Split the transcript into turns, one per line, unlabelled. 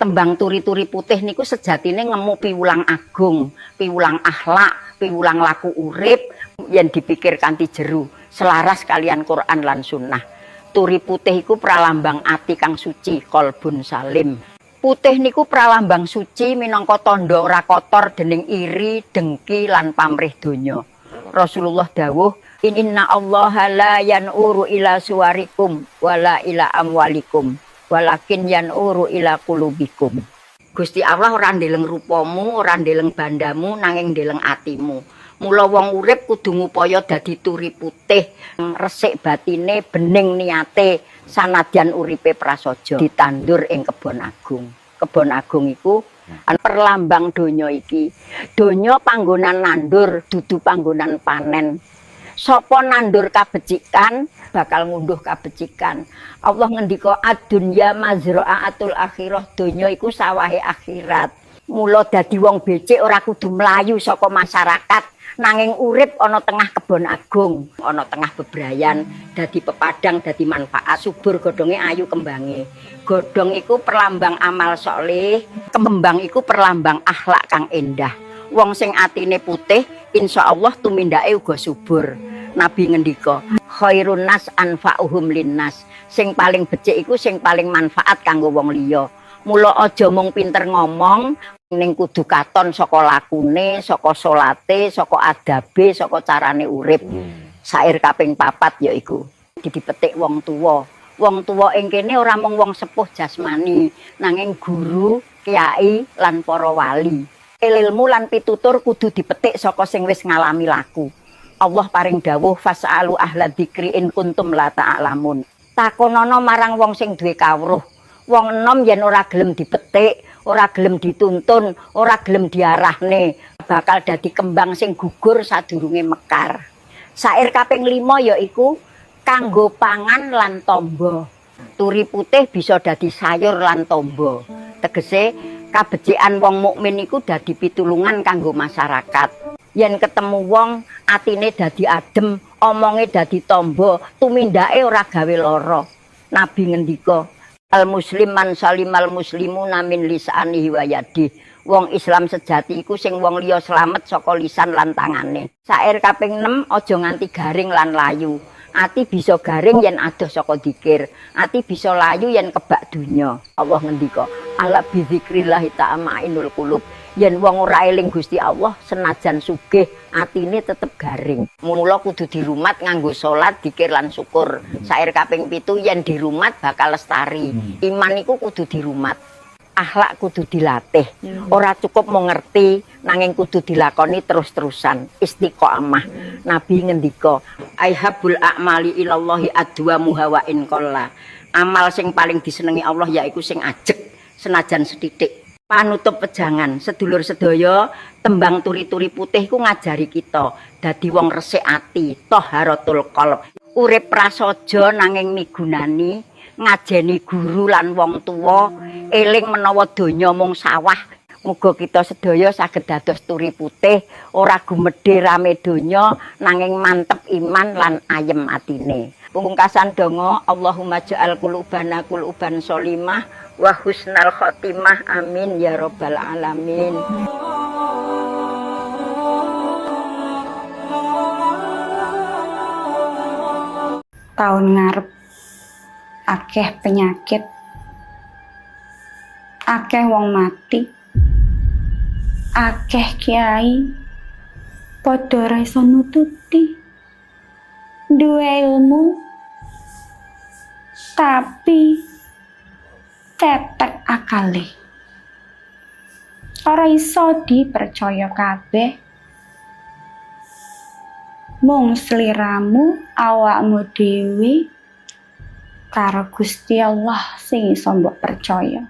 Tembang turi-turi putih niku sejatine ngemu piwulang agung, piwulang akhlak, piwulang laku urip yen dipikir kanthi jeru, selaras kalian Quran lan sunnah. Turi putih iku pralambang ati kang suci, qalbun salim. Putih niku pralambang suci minangka tandha ora kotor dening iri, dengki lan pamrih donya. Rasulullah dawuh, "Inna Allaha la yan'uru ila suwarikum wala ila amwalikum. Walakin yan'uru ila qulubikum." Gusti Allah ora ndeleng rupamu, ora ndeleng bandamu, nanging ndeleng atimu. Mula wong urip kudu ngupaya dadi turi putih, resik batine, bening niate, sanadyan uripe prasaja ditandur ing kebon agung. Kebon agung iku perlambang donya iki. Donya panggonan nandur, dudu panggonan panen. Sapa nandur kabecikan bakal ngunduh kabecikan. Allah ngendika ad-dunya mazra'atul akhirah, donya iku sawahe akhirat. Mula dadi wong becik ora kudu mlayu saka masyarakat, nanging urip ana tengah kebon agung, ana tengah bebrayan, dadi pepadang, dadi manfaat, subur godhonge ayu kembange. Godhong iku perlambang amal soleh, kembang iku perlambang akhlak kang endah. Wong sing atine putih insyaallah tumindake uga subur. Nabi ngendika, khairun nas anfa'uhum linnas. Sing paling becik iku sing paling manfaat kanggo wong liya. Mula aja mung pinter ngomong, ning kudu katon saka lakune, saka salate, saka adabe, saka carane urip. Sair kaping 4 yaiku dipetik wong tuwa. Wong tuwa ing kene ora mung wong sepuh jasmani, nanging guru, kiai lan para wali. Ilmu lan pitutur kudu dipetik saka sing wis ngalami laku. Allah paring dawuh fas'alu ahla dzikri in kuntum la ta'lamun. Takonono marang wong sing duwe kawruh. Wong enom yen ora gelem dipetik, ora gelem dituntun, ora gelem diarahne, bakal dadi kembang sing gugur sadurunge mekar. Sair kaping 5 yaiku kanggo pangan lan tombo. Turi putih bisa dadi sayur lan tombo. Tegese kabecikan wong mukmin iku dadi pitulungan kanggo masyarakat. Yen ketemu wong atine dadi adem, omonge dadi tombo, tumindake ora gawe lara. Nabi ngendika, al muslim man salimal muslimuna min lisanihi wa yadihi. Wong Islam sejati iku sing wong liya slamet saka lisan lan tangane. Sair kaping 6 aja nganti garing lan layu. Ati bisa garing yen adoh saka dzikir. Ati bisa layu yen kebak dunya. Allah ngendika, ala bizikrillah ta'mainul qulub. Yen wong ora eling Gusti Allah senajan sugih atine tetep garing. Mula kudu dirumat nganggo salat, dzikir lan syukur. Sair kaping 7 yen dirumat bakal lestari. Iman iku kudu dirumat. Akhlak kudu dilatih. Ora cukup mung ngerti, nanging kudu dilakoni terus-terusan. Istiqomah. Nabi ngendika, aihabul a'mali ilallahi adwamuha wa in qalla. Amal sing paling disenengi Allah yaiku sing ajeg senajan sethithik. Panutup pejangan, sedulur sedaya, tembang turi-turi putih ku ngajari kita dadi wong resik ati, thaharatul qalb. Urip prasaja nanging migunani, ngajeni guru lan wong tuwa, eling menawa donya mung sawah. Muga kita sedaya saged dados turi putih, ora gumedhe rame donya, nanging mantep iman lan ayem atine. Pungkasan donga, Allahumma ja'al qulubana quluban sholimah wa husnal khotimah, amin ya rabbal alamin.
Tahun ngarep akeh penyakit, akeh wong mati, akeh kiai padha ora iso nututi, duwe ilmu tapi tetek akale. Ora iso dipercaya kabeh. Mung sliramu, awakmu dhewe karo Gusti Allah sing iso mbok percaya.